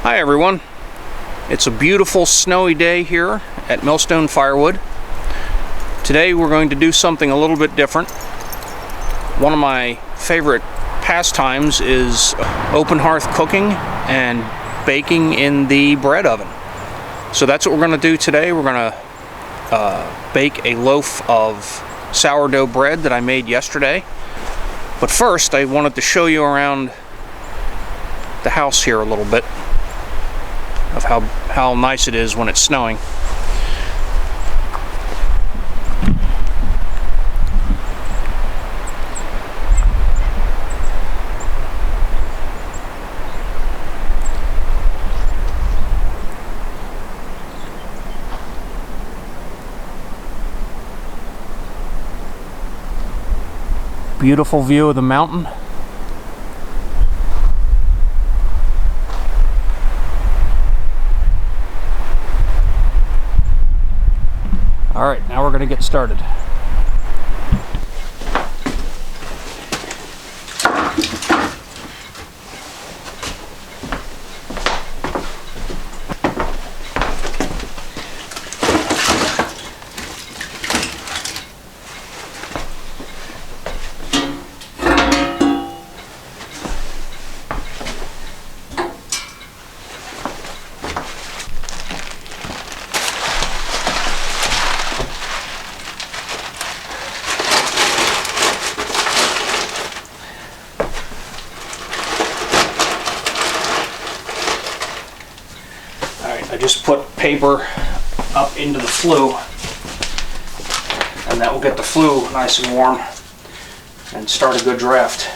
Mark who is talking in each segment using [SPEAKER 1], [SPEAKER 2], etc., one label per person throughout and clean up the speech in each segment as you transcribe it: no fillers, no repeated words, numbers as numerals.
[SPEAKER 1] Hi everyone, it's a beautiful snowy day here at Millstone Firewood. Today we're going to do something a little bit different. One of my favorite pastimes is open hearth cooking and baking in the bread oven. So that's what we're going to do today. We're going to bake a loaf of sourdough bread that I made yesterday. But first I wanted to show you around the house here a little bit of how nice it is when it's snowing. Beautiful view of the mountain. All right, now we're going to get started. I just put paper up into the flue, and that will get the flue nice and warm and start a good draft.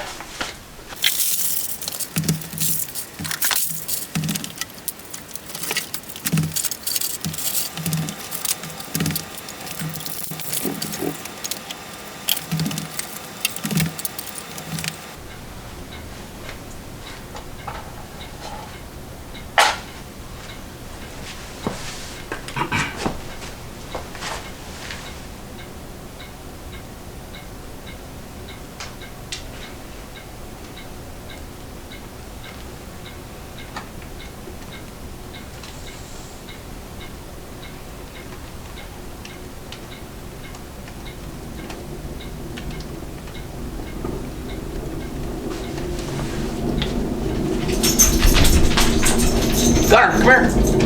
[SPEAKER 1] Gunner, come here.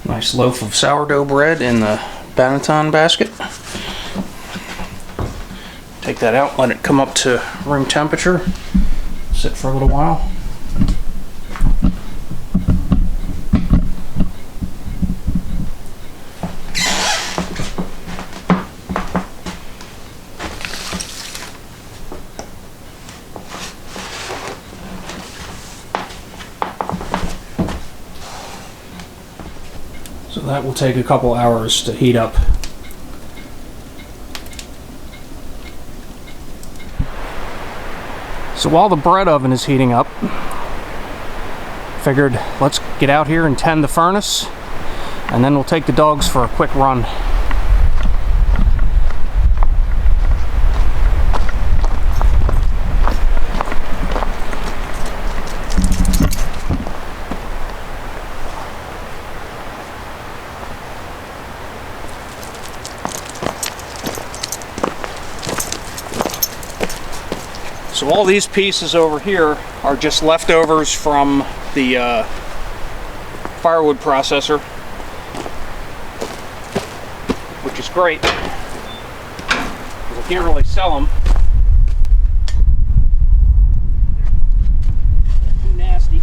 [SPEAKER 1] Nice loaf of sourdough bread in the Banneton basket. Take that out, let it come up to room temperature, sit for a little while. So that will take a couple hours to heat up. So while the bread oven is heating up, figured let's get out here and tend the furnace, and then we'll take the dogs for a quick run. So all these pieces over here are just leftovers from the firewood processor, which is great because I can't really sell them. Too nasty.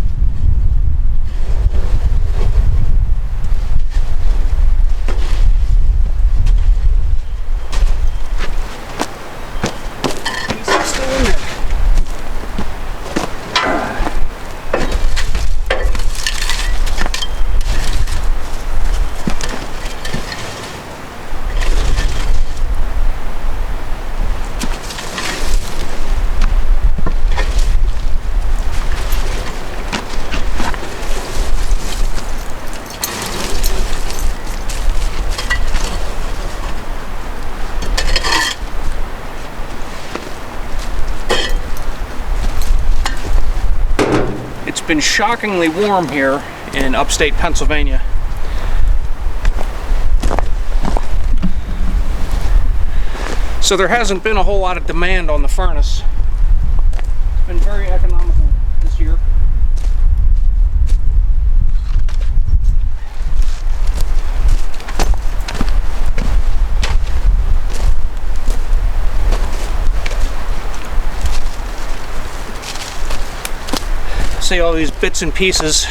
[SPEAKER 1] been shockingly warm here in upstate Pennsylvania. So there hasn't been a whole lot of demand on the furnace. It's been very economical this year. See all these bits and pieces.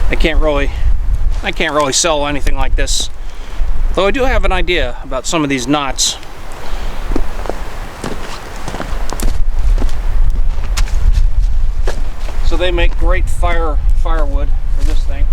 [SPEAKER 1] I can't really sell anything like this. Though I do have an idea about some of these knots. So they make great firewood for this thing.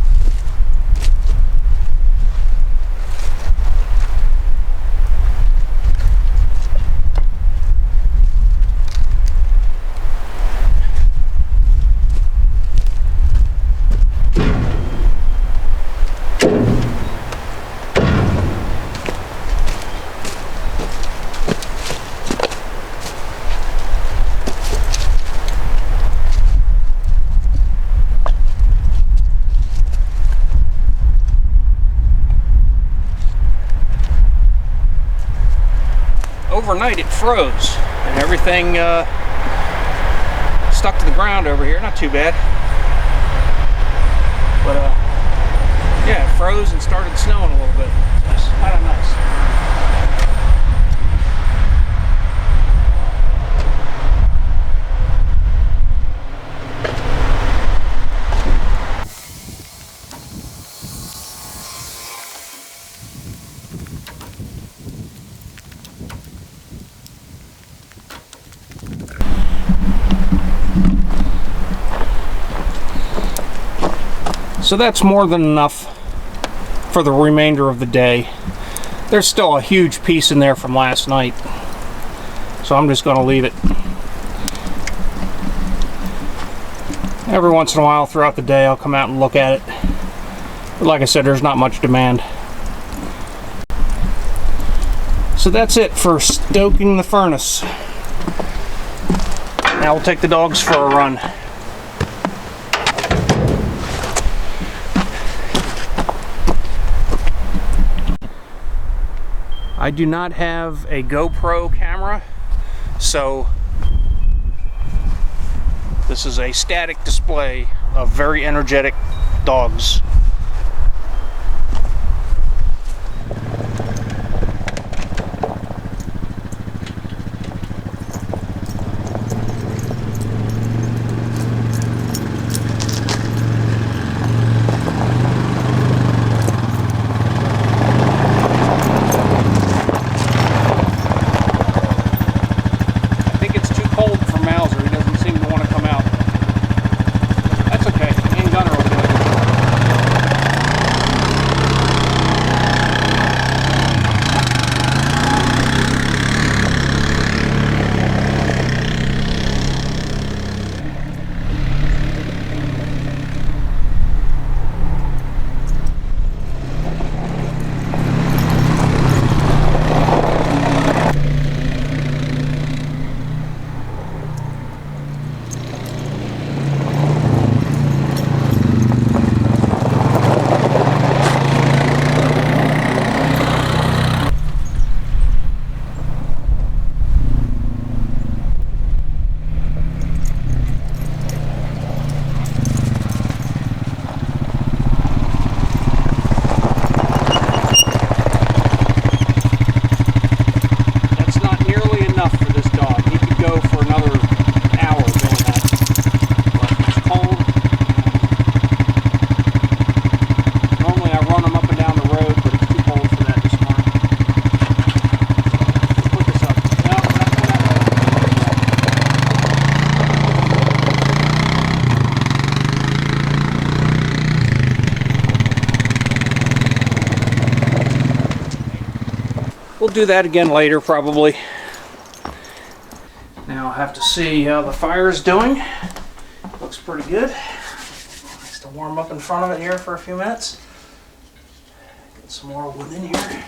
[SPEAKER 1] Overnight it froze and everything stuck to the ground over here. Not too bad, but yeah, it froze and started snowing a little bit. So it's kind of nice. So that's more than enough for the remainder of the day. There's still a huge piece in there from last night, so I'm just going to leave it. Every once in a while throughout the day I'll come out and look at it. But like I said, there's not much demand. So that's it for stoking the furnace. Now we'll take the dogs for a run. I do not have a GoPro camera, so this is a static display of very energetic dogs. We'll do that again later, probably. Now I'll have to see how the fire's doing. Looks pretty good. Nice to warm up in front of it here for a few minutes. Get some more wood in here.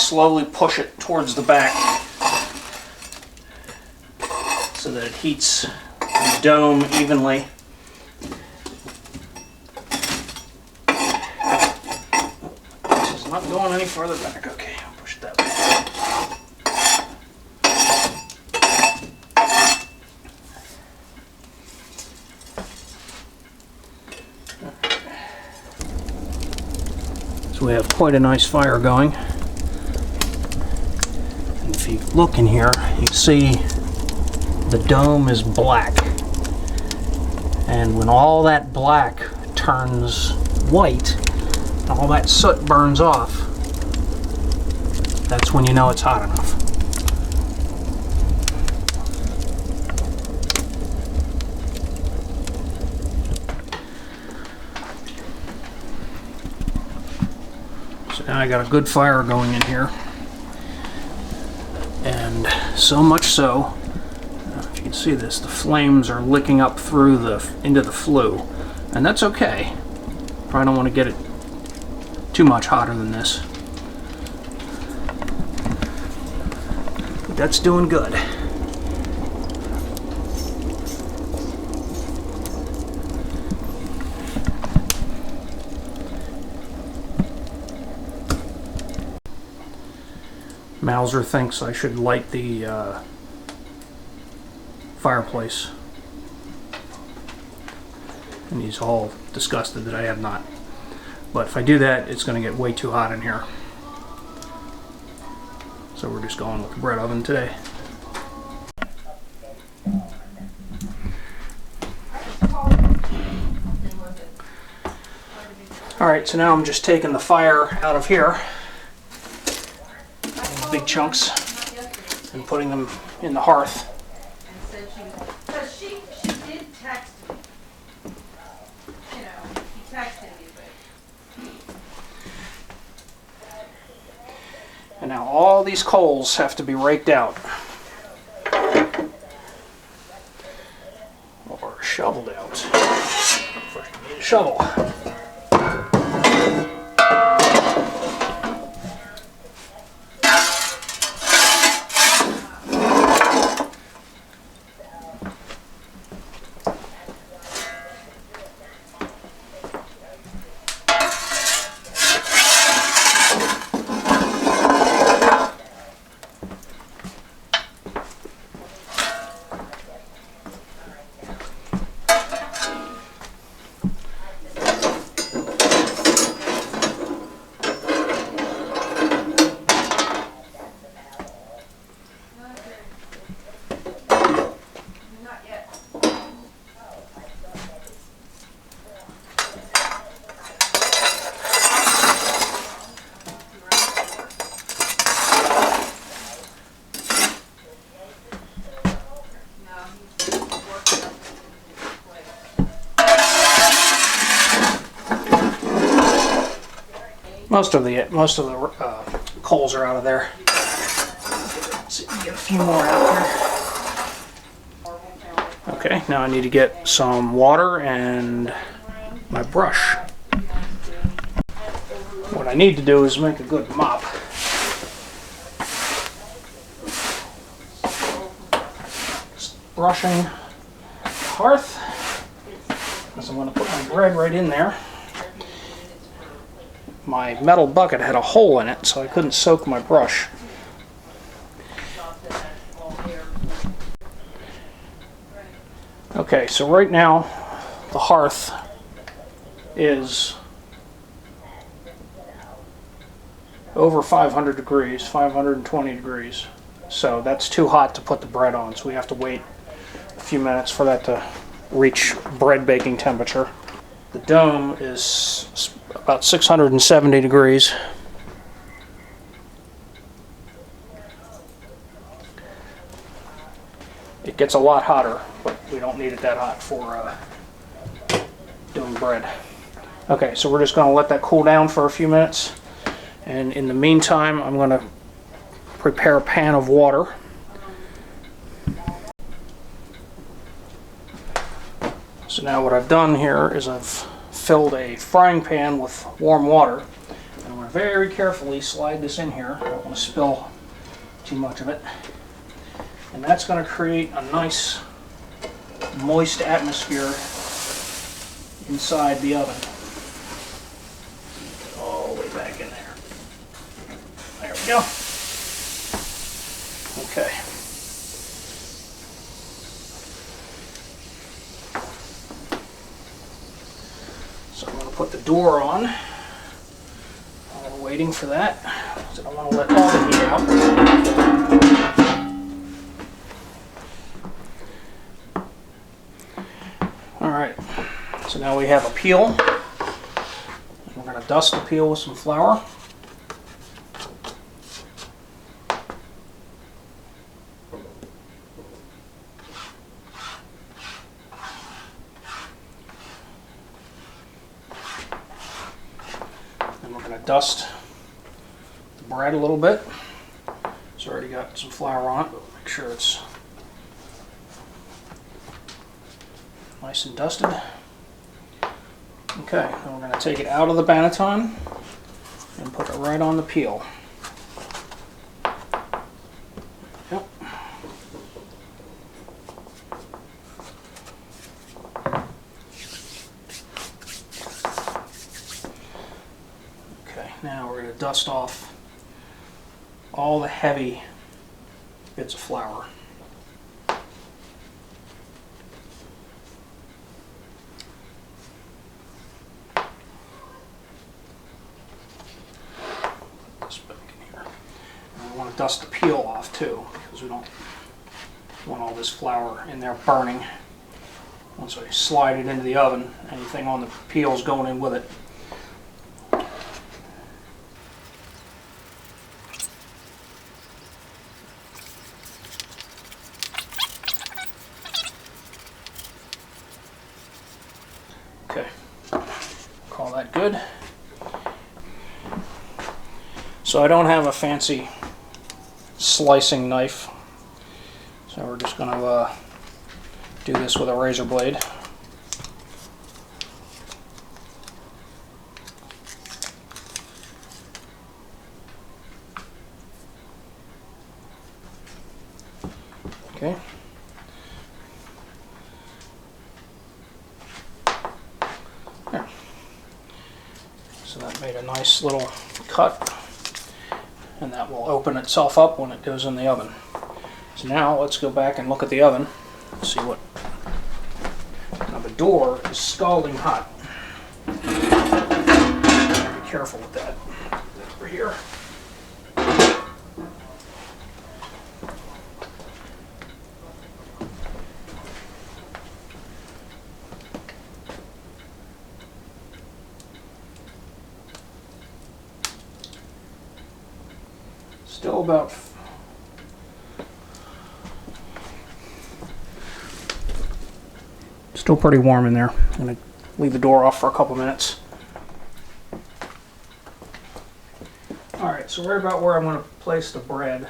[SPEAKER 1] slowly push it towards the back so that it heats the dome evenly. This is not going any further back. Okay, I'll push it that way. So we have quite a nice fire going. And if you look in here, you see the dome is black. And when all that black turns white, and all that soot burns off, that's when you know it's hot enough. So now I got a good fire going in here. And so much so, if you can see this, the flames are licking up through into the flue. And that's okay. Probably don't want to get it too much hotter than this. But that's doing good. Mauser thinks I should light the fireplace, and he's all disgusted that I have not. But if I do that, it's going to get way too hot in here. So we're just going with the bread oven today. Alright, so now I'm just taking the fire out of here, big chunks, and putting them in the hearth.
[SPEAKER 2] Because she did text me. You know, she texted me, but...
[SPEAKER 1] And now all these coals have to be raked out. Or shoveled out. First we need a shovel. Most of the coals are out of there. Let's see if we can get a few more out there. Okay, now I need to get some water and my brush. What I need to do is make a good mop. Just brushing the hearth, because I'm going to put my bread right in there. My metal bucket had a hole in it, so I couldn't soak my brush. Okay, so right now the hearth is over 500 degrees, 520 degrees. So that's too hot to put the bread on, so we have to wait a few minutes for that to reach bread baking temperature. The dome is about 670 degrees. It gets a lot hotter, but we don't need it that hot for doing bread. Okay, so we're just going to let that cool down for a few minutes. And in the meantime, I'm going to prepare a pan of water. So now what I've done here is I've filled a frying pan with warm water, and I'm going to very carefully slide this in here. I don't want to spill too much of it. And that's going to create a nice moist atmosphere inside the oven. All the way back in there. There we go. Okay. So I'm going to put the door on while we're waiting for that. So I don't want to let all the heat out. Alright, so now we have a peel. We're going to dust the peel with some flour. And we're going to dust the bread a little bit. It's already got some flour on it, but make sure it's nice and dusted. Okay, then we're going to take it out of the banneton and put it right on the peel. Yep. Okay, now we're going to dust off all the heavy bits of flour. Dust the peel off too, because we don't want all this flour in there burning. Once we slide it into the oven, anything on the peel is going in with it. Okay, call that good. So I don't have a fancy slicing knife, so we're just going to do this with a razor blade. Okay. There. So that made a nice little cut. And that will open itself up when it goes in the oven. So now let's go back and look at the oven. See what. Now the door is scalding hot. Be careful with that. Over here. Still about still pretty warm in there. I'm going to leave the door off for a couple minutes. Alright, so right about where I'm going to place the bread,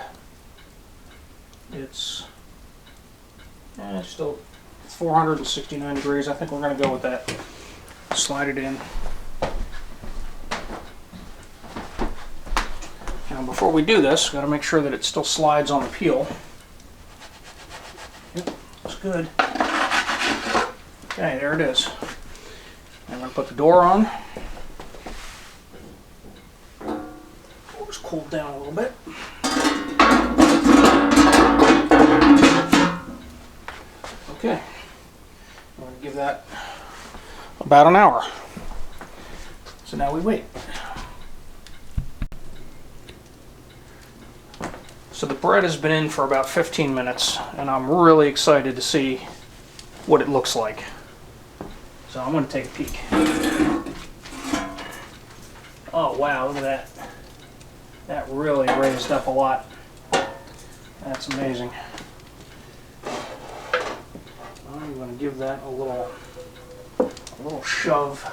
[SPEAKER 1] it's still 469 degrees. I think we're going to go with that. Slide it in. Now before we do this, we've got to make sure that it still slides on the peel. Yep, looks good. Okay, there it is. I'm going to put the door on. Door's cooled down a little bit. Okay, I'm going to give that about an hour. So now we wait. So the bread has been in for about 15 minutes, and I'm really excited to see what it looks like. So I'm going to take a peek. Oh wow, look at that. That really raised up a lot. That's amazing. I'm going to give that a little shove.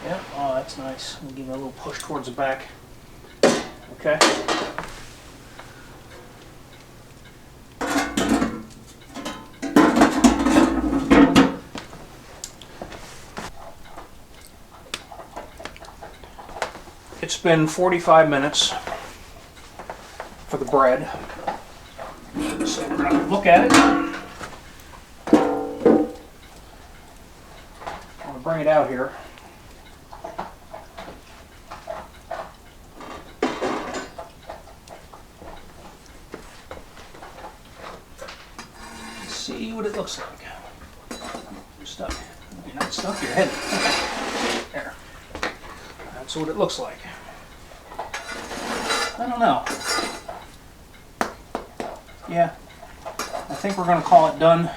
[SPEAKER 1] Yep, oh that's nice. I'll give it a little push towards the back. Okay. It's been 45 minutes for the bread. So we're going to look at it. I'm going to bring it out here. See what it looks like. You're stuck. You're not stuck, you're headed. There. That's what it looks like. I don't know. Yeah, I think we're going to call it done.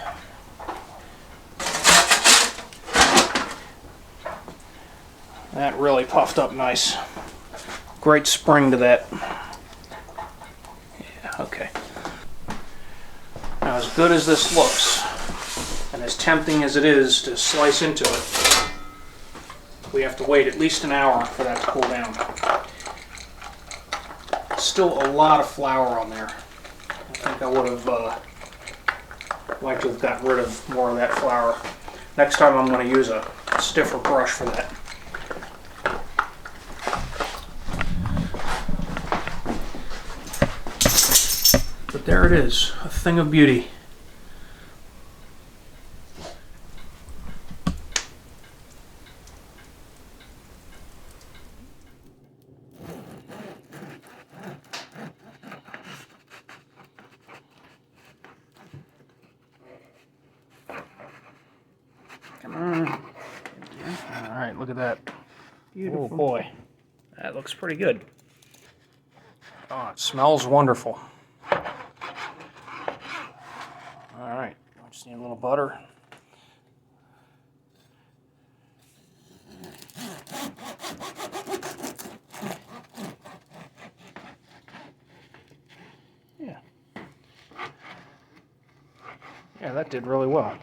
[SPEAKER 1] That really puffed up nice. Great spring to that. Yeah, okay. Now, as good as this looks, and as tempting as it is to slice into it, we have to wait at least an hour for that to cool down. Still a lot of flour on there. I think I would have liked to have gotten rid of more of that flour. Next time I'm going to use a stiffer brush for that. But there it is, a thing of beauty. Come on. All right, look at that. Beautiful. Oh boy, that looks pretty good. Oh, it smells wonderful. All right, I just need a little butter. Yeah. Yeah, that did really well.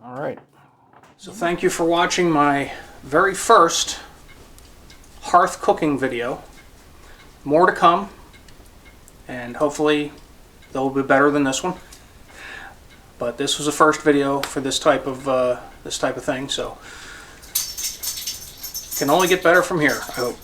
[SPEAKER 1] All right. So thank you for watching my very first hearth cooking video. More to come, and hopefully they'll be better than this one. But this was the first video for this type of thing, so it can only get better from here, I hope.